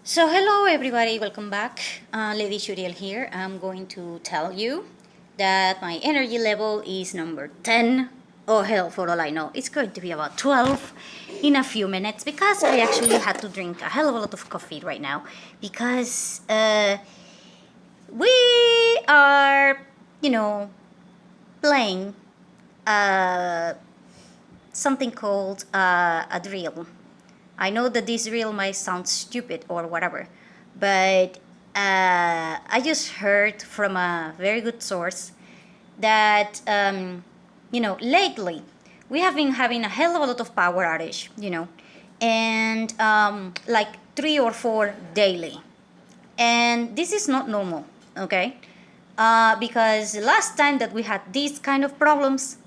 So hello everybody, welcome back. Lady Shuriel here. I'm going to tell you that my energy level is number 10. Oh hell, for all I know, it's going to be about 12 in a few minutes because I actually had to drink a hell of a lot of coffee right now because we are, playing something called a drill. I know that this reel might sound stupid or whatever, but I just heard from a very good source that, lately we have been having a hell of a lot of power outage, and like 3 or 4 daily. And this is not normal, okay? Because last time that we had these kind of problems,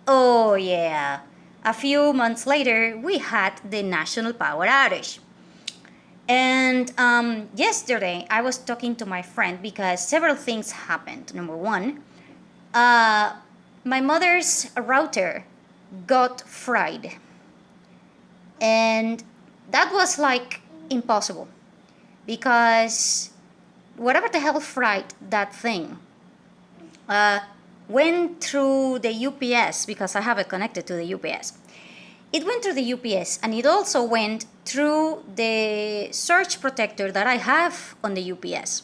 oh yeah, a few months later, we had the national power outage. And yesterday, I was talking to my friend because several things happened. Number one, my mother's router got fried. And that was like impossible because whatever the hell fried that thing went through the UPS because I have it connected to the UPS. It went through the UPS and it also went through the surge protector that I have on the UPS.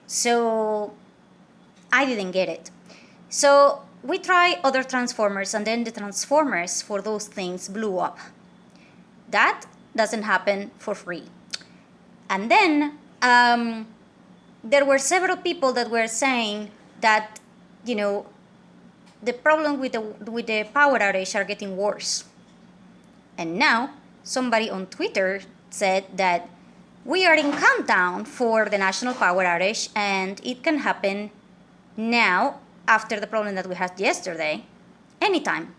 So I didn't get it. So we tried other transformers and then the transformers for those things blew up. That doesn't happen for free. And then there were several people that were saying that, the problem with the power outage are getting worse. And now somebody on Twitter said that we are in countdown for the national power outage and it can happen now after the problem that we had yesterday, anytime.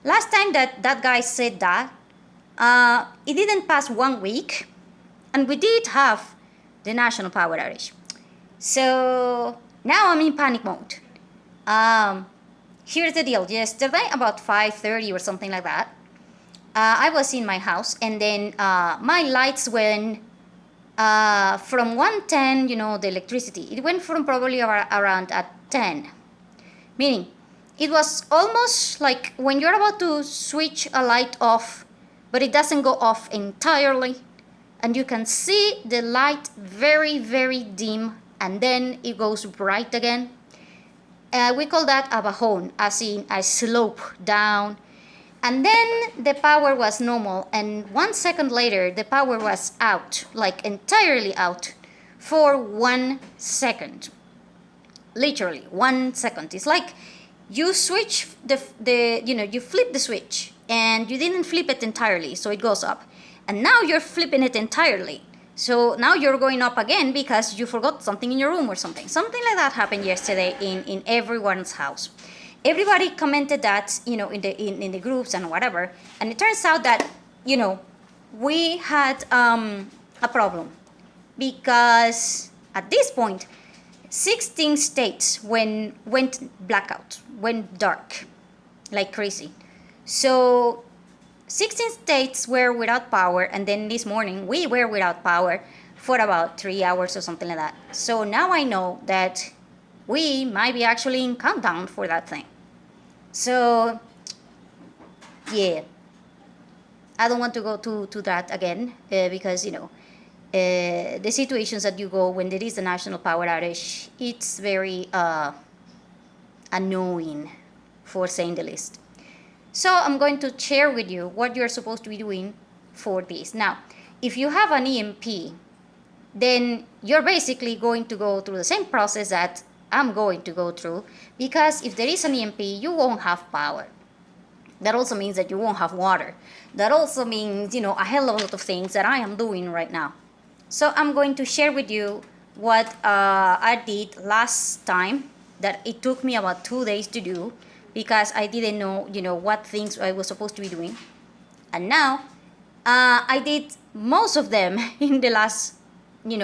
Last time that guy said that, it didn't pass 1 week and we did have the national power outage. So now I'm in panic mode. Here's the deal. Yesterday, about 5:30 or something like that, I was in my house and then my lights went from 110, the electricity. It went from probably around at 10. Meaning, it was almost like when you're about to switch a light off, but it doesn't go off entirely. And you can see the light very, very dim and then it goes bright again. We call that a bajón, as in a slope down. And then the power was normal, and 1 second later, the power was out, like entirely out, for 1 second. Literally, 1 second. It's like you switch you flip the switch, and you didn't flip it entirely, so it goes up. And now you're flipping it entirely. So now you're going up again because you forgot something in your room or something. Something like that happened yesterday in everyone's house. Everybody commented that, in the groups and whatever. And it turns out that, we had a problem. Because at this point, 16 states went blackout, went dark, like crazy. So 16 states were without power, and then this morning we were without power for about 3 hours or something like that. So now I know that we might be actually in countdown for that thing. So, yeah, I don't want to go to that again because, the situations that you go when there is a national power outage, it's very annoying, for saying the least. So I'm going to share with you what you're supposed to be doing for this. Now, if you have an EMP, then you're basically going to go through the same process that I'm going to go through, because if there is an EMP, you won't have power. That also means that you won't have water. That also means, a hell of a lot of things that I am doing right now. So I'm going to share with you what I did last time, that it took me about 2 days to do, because I didn't know, what things I was supposed to be doing. And now, I did most of them in the last, in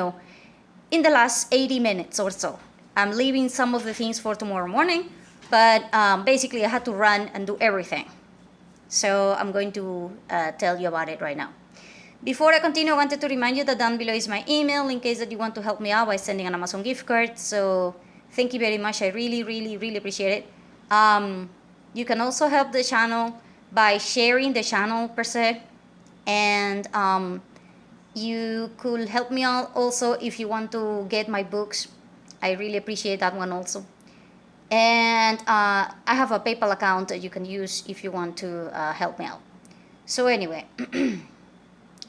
the last 80 minutes or so. I'm leaving some of the things for tomorrow morning, but basically I had to run and do everything. So I'm going to tell you about it right now. Before I continue, I wanted to remind you that down below is my email in case that you want to help me out by sending an Amazon gift card. So thank you very much. I really, really, really appreciate it. You can also help the channel by sharing the channel per se. And you could help me out also if you want to get my books. I really appreciate that one also. And I have a PayPal account that you can use if you want to help me out. So anyway,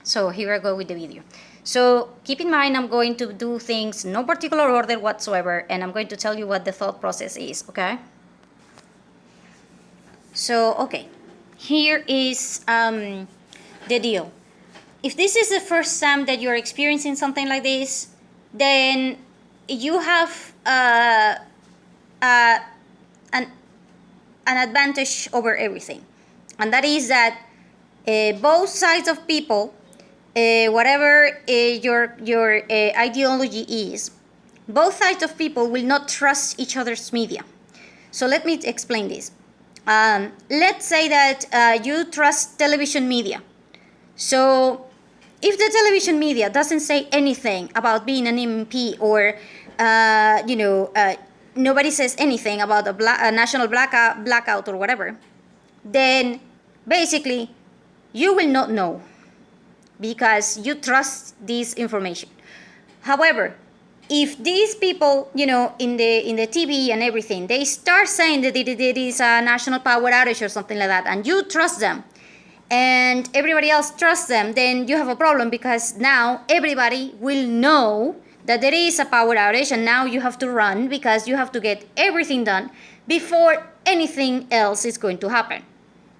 so here I go with the video. So keep in mind, I'm going to do things no particular order whatsoever, and I'm going to tell you what the thought process is, okay? So, okay, here is the deal. If this is the first time that you're experiencing something like this, then you have an advantage over everything. And that is that both sides of people, whatever your ideology is, both sides of people will not trust each other's media. So let me explain this. Let's say that you trust television media. So if the television media doesn't say anything about being an MP or, nobody says anything about a national blackout or whatever, then basically you will not know because you trust this information. However, if these people, in the TV and everything, they start saying that it is a national power outage or something like that, and you trust them, and everybody else trusts them, then you have a problem because now everybody will know that there is a power outage and now you have to run because you have to get everything done before anything else is going to happen.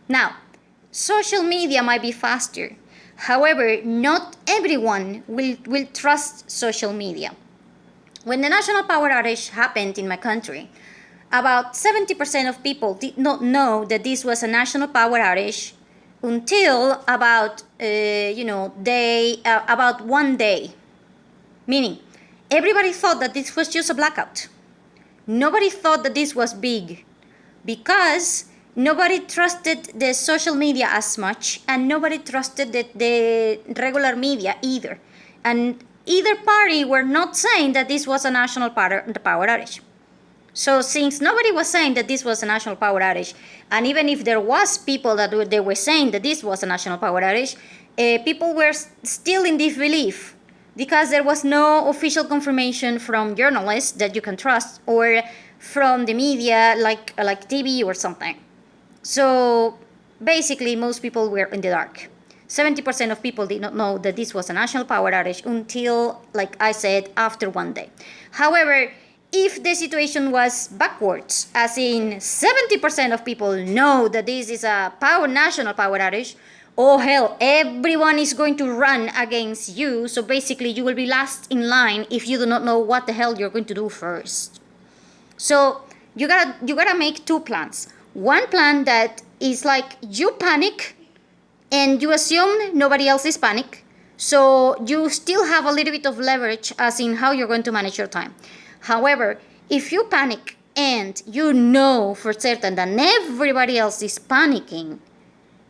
Now, social media might be faster. However, not everyone will trust social media. When the national power outage happened in my country, about 70% of people did not know that this was a national power outage until about about 1 day. Meaning, everybody thought that this was just a blackout. Nobody thought that this was big because nobody trusted the social media as much and nobody trusted the regular media either. And either party were not saying that this was a national power outage. So since nobody was saying that this was a national power outage, and even if there was people that they were saying that this was a national power outage, people were still in disbelief because there was no official confirmation from journalists that you can trust or from the media like TV or something. So basically most people were in the dark. 70% of people did not know that this was a national power outage until, like I said, after 1 day. However, if the situation was backwards, as in 70% of people know that this is a national power outage, oh hell, everyone is going to run against you. So basically you will be last in line if you do not know what the hell you're going to do first. So you gotta make two plans. One plan that is like you panic and you assume nobody else is panic. So you still have a little bit of leverage as in how you're going to manage your time. However, if you panic and you know for certain that everybody else is panicking,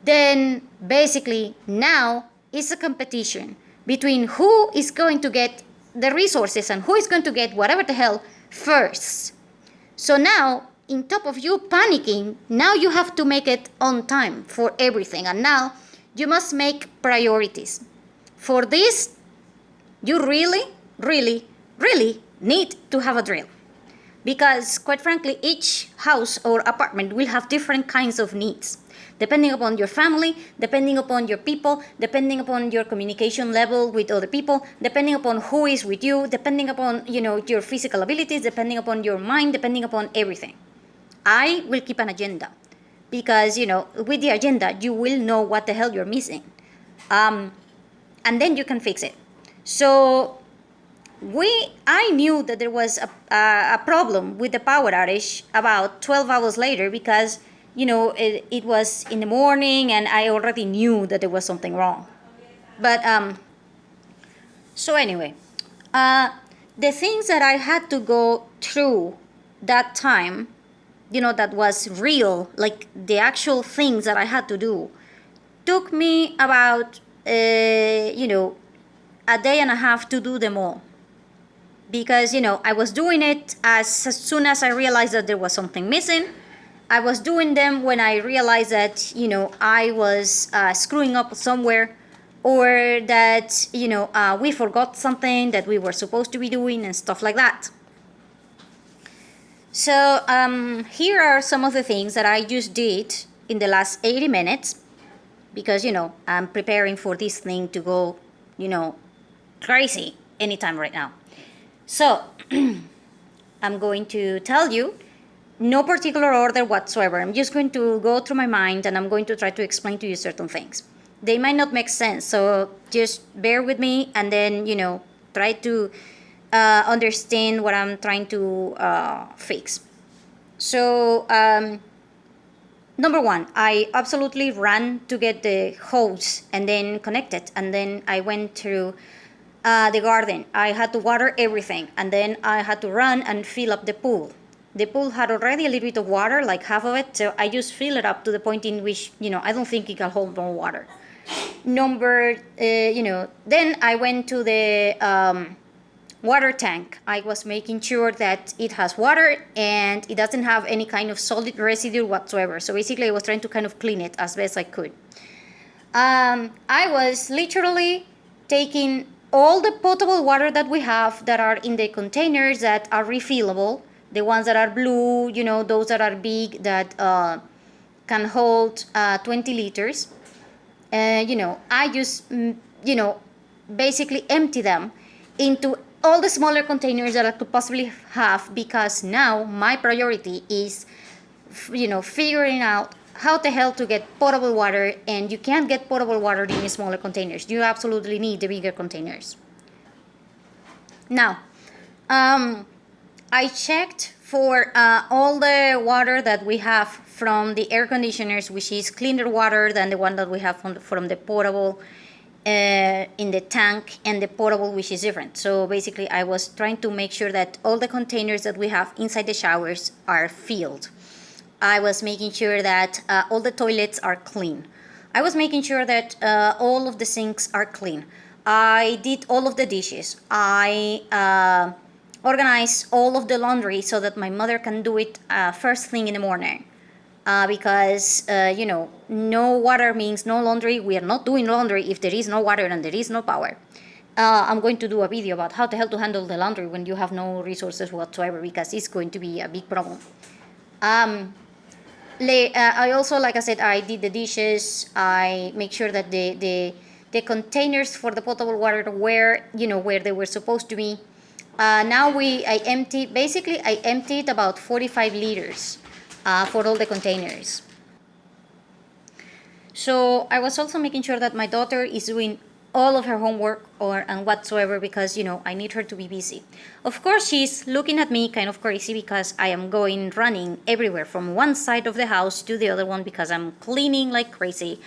then basically now it's a competition between who is going to get the resources and who is going to get whatever the hell first. So now, on top of you panicking, now you have to make it on time for everything. And now you must make priorities. For this, you really, really, really need to have a drill. Because quite frankly, each house or apartment will have different kinds of needs. Depending upon your family, depending upon your people, depending upon your communication level with other people, depending upon who is with you, depending upon, your physical abilities, depending upon your mind, depending upon everything. I will keep an agenda because, with the agenda, you will know what the hell you're missing. And then you can fix it. So I knew that there was a problem with the power outage about 12 hours later because, it was in the morning and I already knew that there was something wrong. But, so anyway, the things that I had to go through that time, that was real, like the actual things that I had to do, took me about a day and a half to do them all. Because, I was doing it as soon as I realized that there was something missing. I was doing them when I realized that, I was screwing up somewhere, or that, we forgot something that we were supposed to be doing and stuff like that. So here are some of the things that I just did in the last 80 minutes because, I'm preparing for this thing to go, crazy anytime right now. So I'm going to tell you, no particular order whatsoever. I'm just going to go through my mind and I'm going to try to explain to you certain things. They might not make sense, so just bear with me and then, try to understand what I'm trying to fix. So, number one, I absolutely ran to get the hose and then connect it. And then I went through the garden. I had to water everything. And then I had to run and fill up the pool. The pool had already a little bit of water, like half of it. So I just fill it up to the point in which, I don't think it can hold more water. Then I went to the water tank. I was making sure that it has water and it doesn't have any kind of solid residue whatsoever. So basically I was trying to kind of clean it as best I could. I was literally taking all the potable water that we have that are in the containers that are refillable, the ones that are blue, those that are big, that can hold 20 liters. I just, basically empty them into all the smaller containers that I could possibly have, because now my priority is, figuring out how the hell to get potable water, and you can't get potable water in smaller containers. You absolutely need the bigger containers. Now, I checked for all the water that we have from the air conditioners, which is cleaner water than the one that we have from the portable in the tank, and the portable, which is different. So basically I was trying to make sure that all the containers that we have inside the showers are filled. I was making sure that all the toilets are clean. I was making sure that all of the sinks are clean. I did all of the dishes. I organized all of the laundry so that my mother can do it first thing in the morning. Because, no water means no laundry. We are not doing laundry if there is no water and there is no power. I'm going to do a video about how the hell to handle the laundry when you have no resources whatsoever, because it's going to be a big problem. I also, like I said, I did the dishes. I make sure that the containers for the potable water were, where they were supposed to be. Now I emptied about 45 liters for all the containers. So I was also making sure that my daughter is doing all of her homework and whatsoever, because I need her to be busy. Of course, she's looking at me kind of crazy because I am running everywhere from one side of the house to the other one, because I'm cleaning like crazy.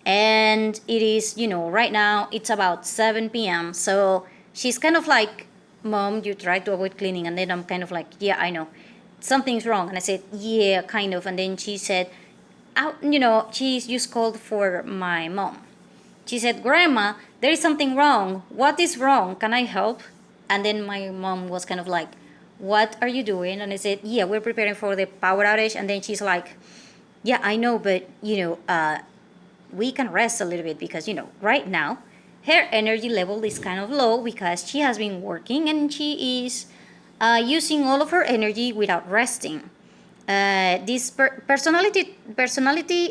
And it is, right now it's about 7 p.m. So she's kind of like, Mom, you try to avoid cleaning. And then I'm kind of like, yeah, I know, something's wrong. And I said, yeah, kind of. And then she said, she just called for my mom. She said, Grandma, there is something wrong. What is wrong? Can I help? And then my mom was kind of like, what are you doing? And I said, yeah, we're preparing for the power outage. And then she's like, yeah, I know, but, we can rest a little bit because, right now, her energy level is kind of low because she has been working and she is using all of her energy without resting. This personality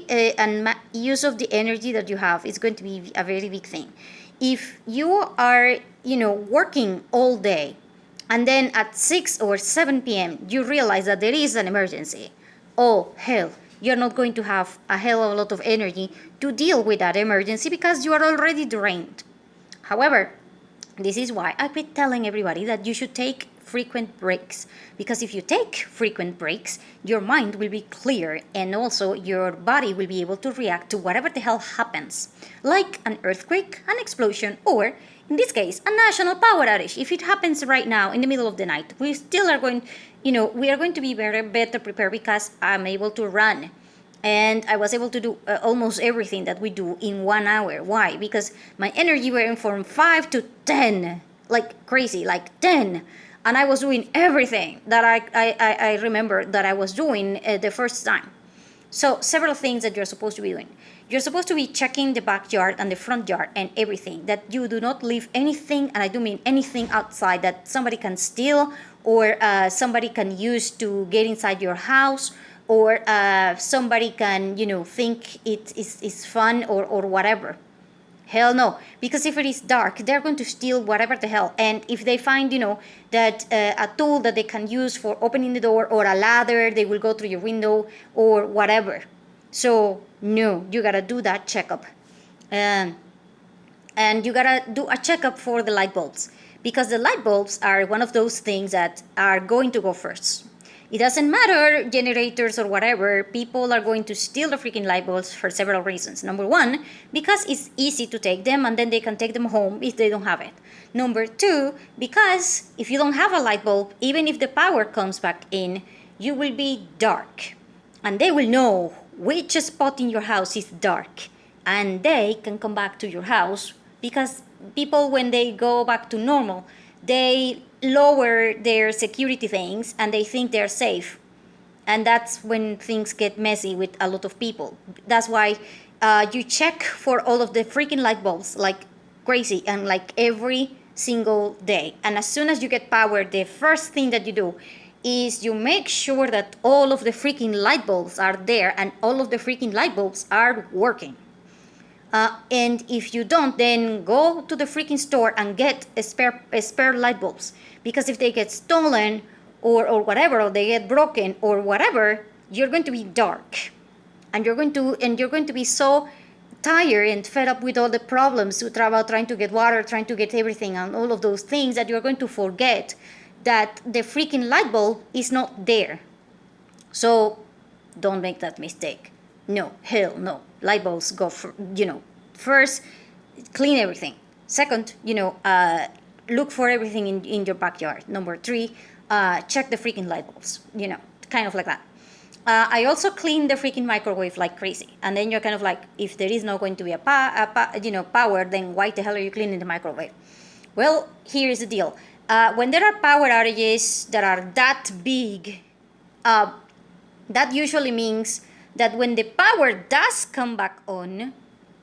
and use of the energy that you have is going to be a very big thing. If you are, working all day, and then at 6 or 7 p.m. you realize that there is an emergency, oh hell, you're not going to have a hell of a lot of energy to deal with that emergency because you are already drained. However, this is why I've been telling everybody that you should take frequent breaks, because if you take frequent breaks, your mind will be clear and also your body will be able to react to whatever the hell happens, like an earthquake, an explosion, or in this case, a national power outage. If it happens right now in the middle of the night, we still are going, we are going to be better prepared because I'm able to run And I was able to do almost everything that we do in 1 hour. Why? Because my energy went from 5 to 10, like crazy, like 10. And I was doing everything that I remember that I was doing the first time. So several things that you're supposed to be doing. You're supposed to be checking the backyard and the front yard and everything, that you do not leave anything, and I do mean anything outside that somebody can steal or somebody can use to get inside your house, or somebody can, think it is fun or whatever. Hell no, because if it is dark, they're going to steal whatever the hell. And if they find, that a tool that they can use for opening the door, or a ladder, they will go through your window or whatever. So no, you gotta do that checkup. And you gotta do a checkup for the light bulbs, because the light bulbs are one of those things that are going to go first. It doesn't matter, generators or whatever, people are going to steal the freaking light bulbs for several reasons. Number one, because it's easy to take them and then they can take them home if they don't have it. Number two, because if you don't have a light bulb, even if the power comes back in, you will be dark. And they will know which spot in your house is dark. And they can come back to your house, because people, when they go back to normal, they lower their security things and they think they're safe. And that's when things get messy with a lot of people. That's why you check for all of the freaking light bulbs like crazy, and like every single day. And as soon as you get power, the first thing that you do is you make sure that all of the freaking light bulbs are there and all of the freaking light bulbs are working. And if you don't, then go to the freaking store and get a spare light bulbs. Because if they get stolen or whatever, or they get broken or whatever, you're going to be dark. And you're going to be so tired and fed up with all the problems about trying to get water, trying to get everything, and all of those things, that you're going to forget that the freaking light bulb is not there. So don't make that mistake. No, hell no. Light bulbs go for, first, clean everything. Second, look for everything in your backyard. Number three, check the freaking light bulbs, kind of like that. I also clean the freaking microwave like crazy. And then you're kind of like, if there is not going to be a power, then why the hell are you cleaning the microwave? Well, here is the deal. When there are power outages that are that big, that usually means that when the power does come back on,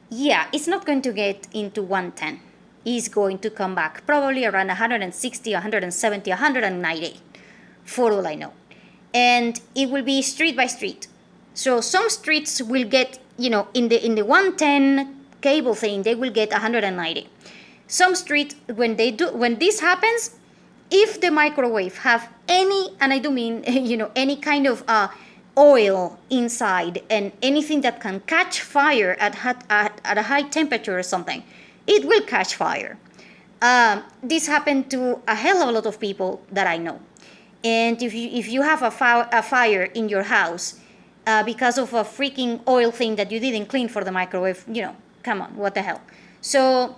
it's not going to get into 110. It's going to come back probably around 160, 170, 190, for all I know. And it will be street by street. So some streets will get, in the 110 cable thing, they will get 190. Some street, when this happens, if the microwave have any, and I do mean, any kind of oil inside and anything that can catch fire at a high temperature or something, it will catch fire. This happened to a hell of a lot of people that I know. And if you have a fire in your house because of a freaking oil thing that you didn't clean for the microwave, come on, what the hell. So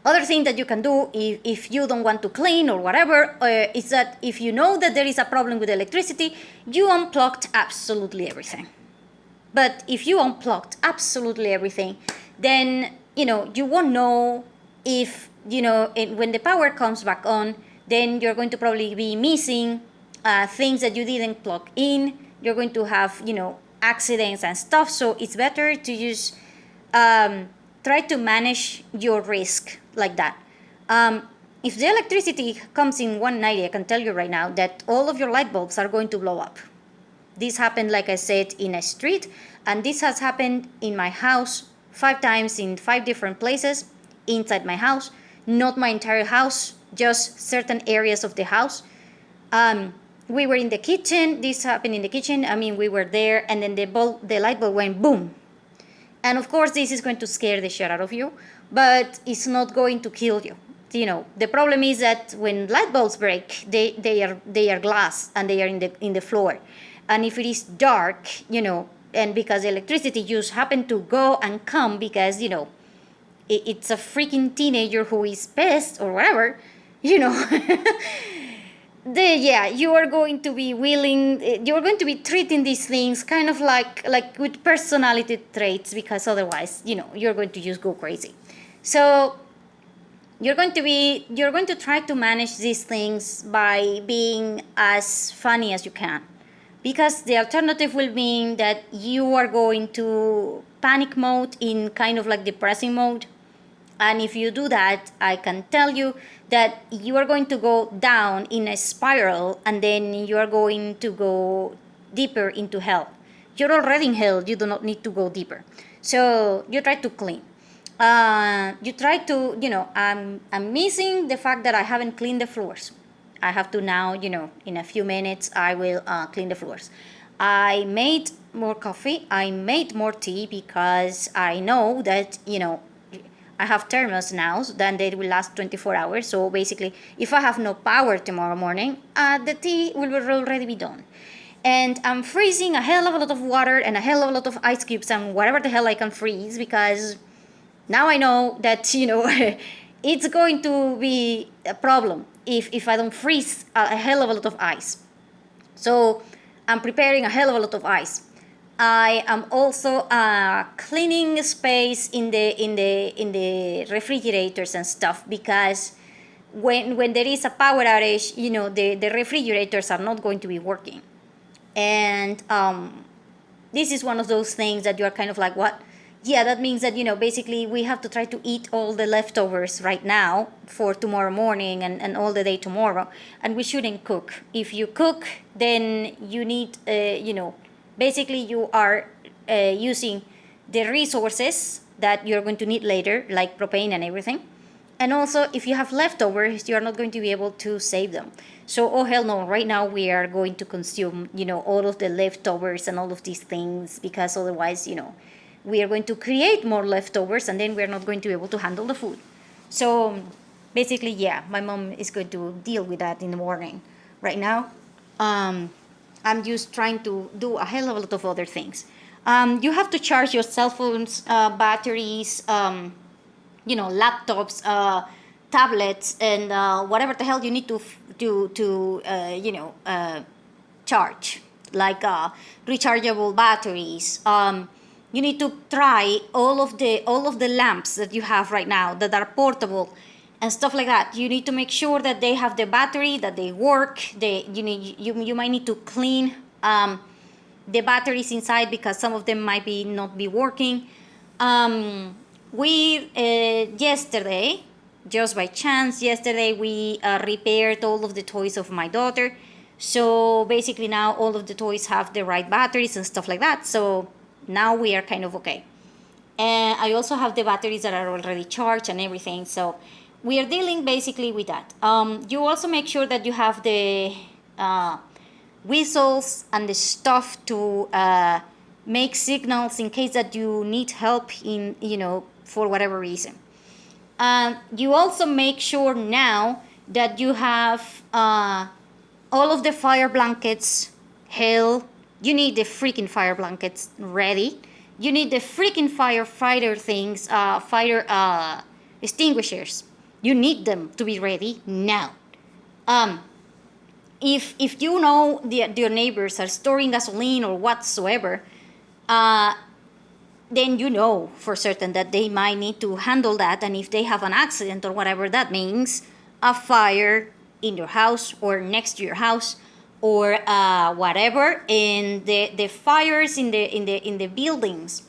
other thing that you can do if you don't want to clean or whatever is that if you know that there is a problem with electricity, you unplugged absolutely everything. But if you unplugged absolutely everything, then you won't know if when the power comes back on, then you're going to probably be missing things that you didn't plug in. You're going to have accidents and stuff. So it's better to just try to manage your risk like that. If the electricity comes in 190, I can tell you right now that all of your light bulbs are going to blow up. This happened, like I said, in a street, and this has happened in my house 5 times in 5 different places inside my house. Not my entire house, just certain areas of the house. We were in the kitchen. This happened in the kitchen. We were there, and then the light bulb went boom. And of course, this is going to scare the shit out of you, but it's not going to kill you. The problem is that when light bulbs break, they are glass and they are in the floor. And if it is dark, and because electricity just happen to go and come because, it's a freaking teenager who is pissed or whatever, yeah, you are going to be willing, you're going to be treating these things kind of like with personality traits, because otherwise, you're going to just go crazy. So you're going to try to manage these things by being as funny as you can, because the alternative will mean that you are going to panic mode, in kind of like depressing mode. And if you do that, I can tell you that you are going to go down in a spiral, and then you are going to go deeper into hell. You're already in hell, you do not need to go deeper. So you try to clean. You try to, I'm missing the fact that I haven't cleaned the floors. I have to now, in a few minutes, I will clean the floors. I made more coffee. I made more tea, because I know that, I have thermos now, so then they will last 24 hours. So basically, if I have no power tomorrow morning, the tea will already be done. And I'm freezing a hell of a lot of water and a hell of a lot of ice cubes and whatever the hell I can freeze, because now I know that, it's going to be a problem if I don't freeze a hell of a lot of ice. So I'm preparing a hell of a lot of ice. I am also cleaning space in the refrigerators and stuff, because when there is a power outage, the refrigerators are not going to be working. And this is one of those things that you're kind of like, what? Yeah, that means that, basically we have to try to eat all the leftovers right now for tomorrow morning and all the day tomorrow. And we shouldn't cook. If you cook, then you need, basically you are using the resources that you're going to need later, like propane and everything. And also, if you have leftovers, you are not going to be able to save them. So, oh hell no, right now we are going to consume, all of the leftovers and all of these things, because otherwise, we are going to create more leftovers, and then we're not going to be able to handle the food. So basically, yeah, my mom is going to deal with that in the morning. Right now, I'm just trying to do a hell of a lot of other things. You have to charge your cell phones, batteries, laptops, tablets, and whatever the hell you need to charge, like rechargeable batteries. You need to try all of the lamps that you have right now that are portable and stuff like that. You need to make sure that they have the battery, that they work. You might need to clean the batteries inside, because some of them might not be working. We yesterday, just by chance, we repaired all of the toys of my daughter. So basically now all of the toys have the right batteries and stuff like that. So now we are kind of okay. And I also have the batteries that are already charged and everything. So we are dealing basically with that. You also make sure that you have the whistles and the stuff to make signals in case that you need help in, for whatever reason. You also make sure now that you have all of the fire blankets. Hell, you need the freaking fire blankets ready. You need the freaking firefighter things, fire extinguishers. You need them to be ready now. If you know your neighbors are storing gasoline or whatsoever, then you know for certain that they might need to handle that. And if they have an accident or whatever, that means a fire in your house or next to your house, or whatever. And the fires in the buildings,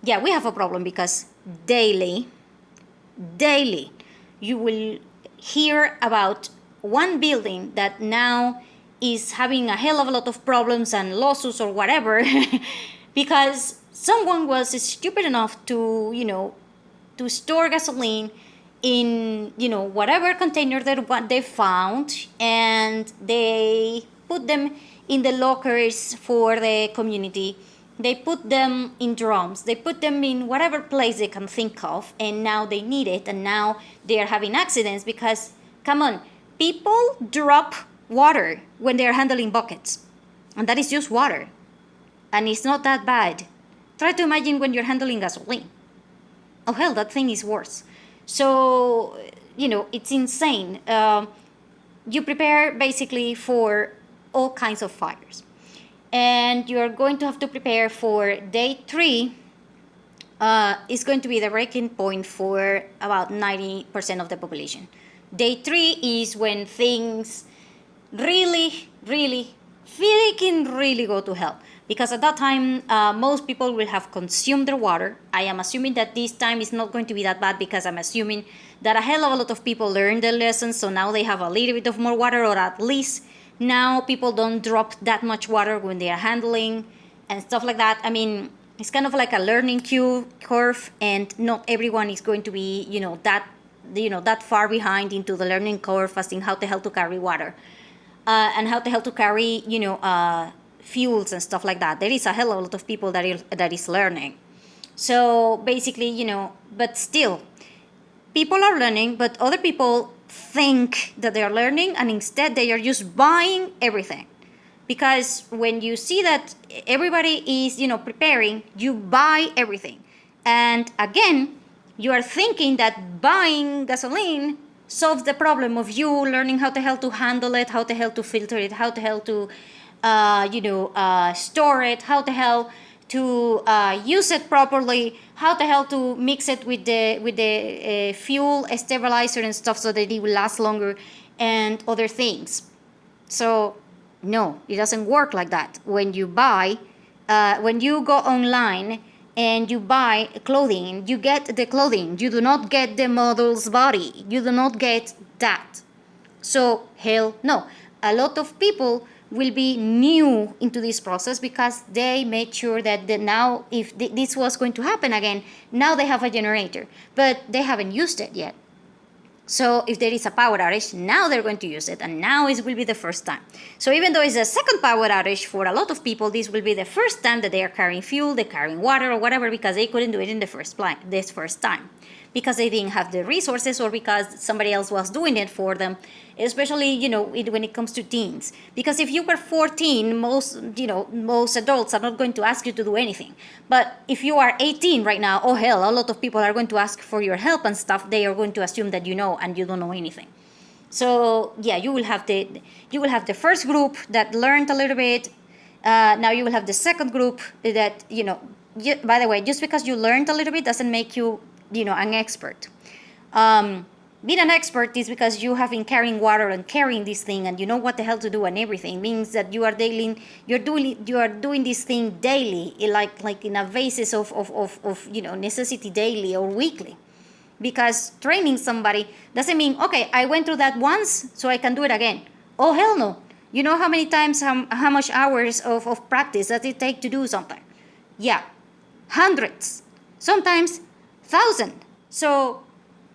yeah, we have a problem, because daily you will hear about one building that now is having a hell of a lot of problems and lawsuits or whatever because someone was stupid enough to to store gasoline in whatever container that they found, and they put them in the lockers for the community. They put them in drums. They put them in whatever place they can think of, and now they need it, and now they are having accidents because, come on, people drop water when they are handling buckets, and that is just water, and it's not that bad. Try to imagine when you're handling gasoline. Oh hell, that thing is worse. So, it's insane. you prepare basically for all kinds of fires. And you're going to have to prepare for day 3. Is going to be the breaking point for about 90% of the population. Day 3 is when things really, really, freaking really go to hell. Because at that time, most people will have consumed their water. I am assuming that this time is not going to be that bad because I'm assuming that a hell of a lot of people learned the lessons, so now they have a little bit of more water, or at least now people don't drop that much water when they are handling and stuff like that. I mean, it's kind of like a learning curve, and not everyone is going to be, that far behind into the learning curve as in how the hell to carry water, and how the hell to carry, fuels and stuff like that. There is a hell of a lot of people that is learning. So basically, but still, people are learning, but other people think that they are learning, and instead they are just buying everything. Because when you see that everybody is, preparing, you buy everything. And again, you are thinking that buying gasoline solves the problem of you learning how the hell to handle it, how the hell to filter it, how the hell to, store it, how the hell to use it properly, how the hell to mix it with the fuel stabilizer and stuff so that it will last longer, and other things. So no, it doesn't work like that. When you go online and you buy clothing, you get the clothing. You do not get the model's body. You do not get that. So hell no. A lot of people will be new into this process because they made sure that now, if this was going to happen again, now they have a generator, but they haven't used it yet. So if there is a power outage, now they're going to use it, and now it will be the first time. So even though it's a second power outage for a lot of people, this will be the first time that they are carrying fuel, they're carrying water or whatever, because they couldn't do it in this first time. Because they didn't have the resources, or because somebody else was doing it for them, especially, when it comes to teens. Because if you were 14, most adults are not going to ask you to do anything. But if you are 18 right now, oh hell, a lot of people are going to ask for your help and stuff. They are going to assume that you know, and you don't know anything. So yeah, you will have the first group that learned a little bit. Now you will have the second group that, by the way, just because you learned a little bit doesn't make you, an expert. Being an expert is because you have been carrying water and carrying this thing, and you know what the hell to do and everything. It means that you are doing this thing daily, like in a basis of necessity, daily or weekly. Because training somebody doesn't mean, okay, I went through that once, so I can do it again. Oh hell no. You know how many times, how much hours of practice does it take to do something? Yeah, hundreds, sometimes 1,000. So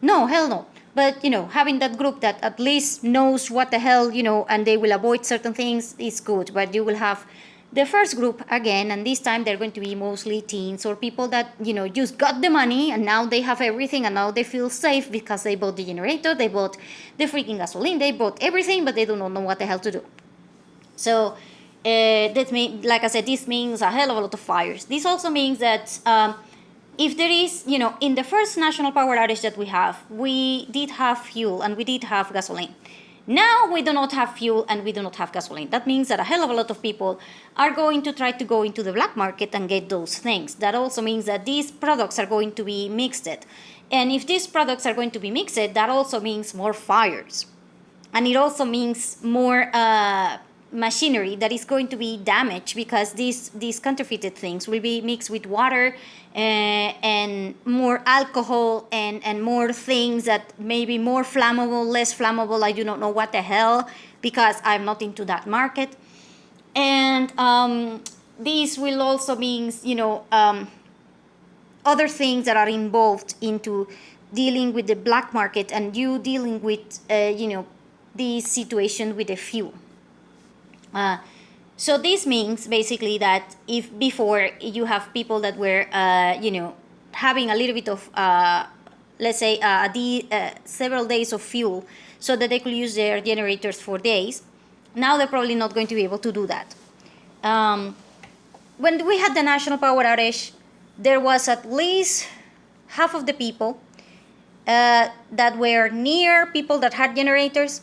no, hell no. But having that group that at least knows what the hell, and they will avoid certain things is good. But you will have the first group again, and this time they're going to be mostly teens or people that just got the money and now they have everything, and now they feel safe because they bought the generator, they bought the freaking gasoline, they bought everything, but they do not know what the hell to do. So that means, like I said, this means a hell of a lot of fires. This also means that if there is, in the first national power outage that we did have fuel and we did have gasoline. Now we do not have fuel and we do not have gasoline. That means that a hell of a lot of people are going to try to go into the black market and get those things. That also means that these products are going to be mixed. And if these products are going to be mixed, that also means more fires. And it also means more machinery that is going to be damaged, because these counterfeited things will be mixed with water and more alcohol and more things that may be more flammable, less flammable. I do not know what the hell, because I'm not into that market. And this will also means other things that are involved into dealing with the black market, and you dealing with this situation with the fuel. So this means basically that if before you have people that were, having a little bit of, let's say, several days of fuel so that they could use their generators for days, now they're probably not going to be able to do that. When we had the national power outage, there was at least half of the people that were near people that had generators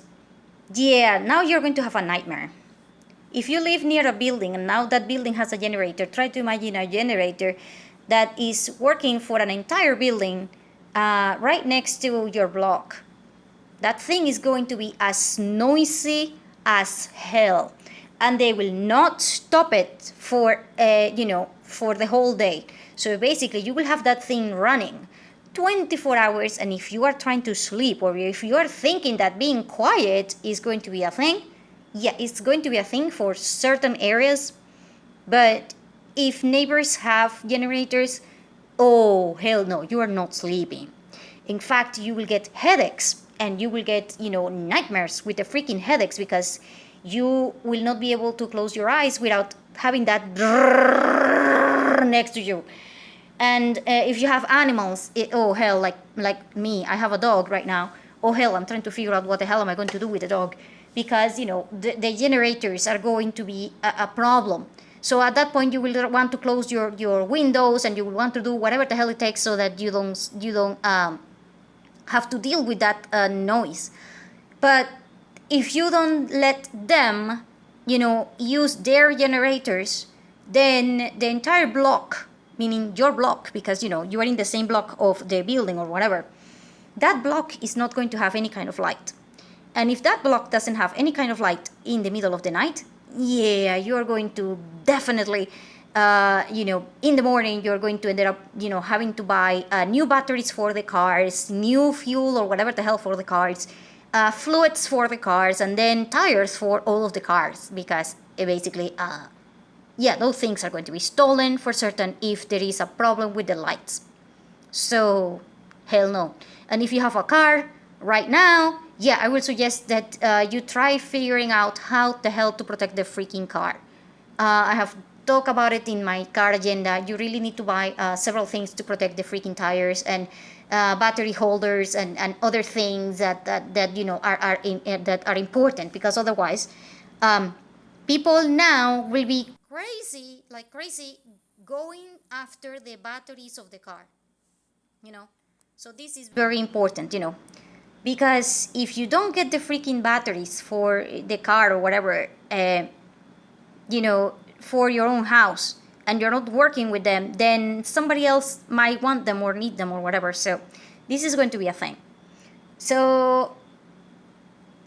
Yeah, now you're going to have a nightmare. If you live near a building and now that building has a generator, try to imagine a generator that is working for an entire building right next to your block. That thing is going to be as noisy as hell, and they will not stop it for for the whole day. So basically, you will have that thing running 24 hours, and if you are trying to sleep or if you are thinking that being quiet is going to be a thing, yeah, it's going to be a thing for certain areas. But if neighbors have generators, oh hell no, you are not sleeping. In fact, you will get headaches and you will get, nightmares with the freaking headaches because you will not be able to close your eyes without having that next to you. And if you have animals, oh hell, like me, I have a dog right now. Oh hell, I'm trying to figure out what the hell am I going to do with the dog, because the generators are going to be a problem. So at that point, you will want to close your windows and you will want to do whatever the hell it takes so that you don't have to deal with that noise. But if you don't let them, use their generators, then the entire block, meaning your block, because you are in the same block of the building or whatever, that block is not going to have any kind of light. And if that block doesn't have any kind of light in the middle of the night, yeah, you're going to definitely, in the morning, you're going to end up, having to buy new batteries for the cars, new fuel or whatever the hell for the cars, fluids for the cars, and then tires for all of the cars, because basically, yeah, those things are going to be stolen for certain if there is a problem with the lights. So, hell no. And if you have a car right now, yeah, I would suggest that you try figuring out how the hell to protect the freaking car. I have talked about it in my car agenda. You really need to buy several things to protect the freaking tires and battery holders and other things that that are important, because otherwise, people now will be crazy, like crazy, going after the batteries of the car. you know so this is very important, because if you don't get the freaking batteries for the car or whatever, for your own house, and you're not working with them, then somebody else might want them or need them or whatever. So this is going to be a thing. So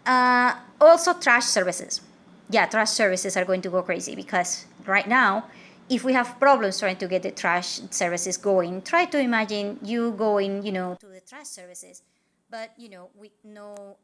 also trash services. Yeah, trash services are going to go crazy, because right now, if we have problems trying to get the trash services going, try to imagine you going, to the trash services, but with no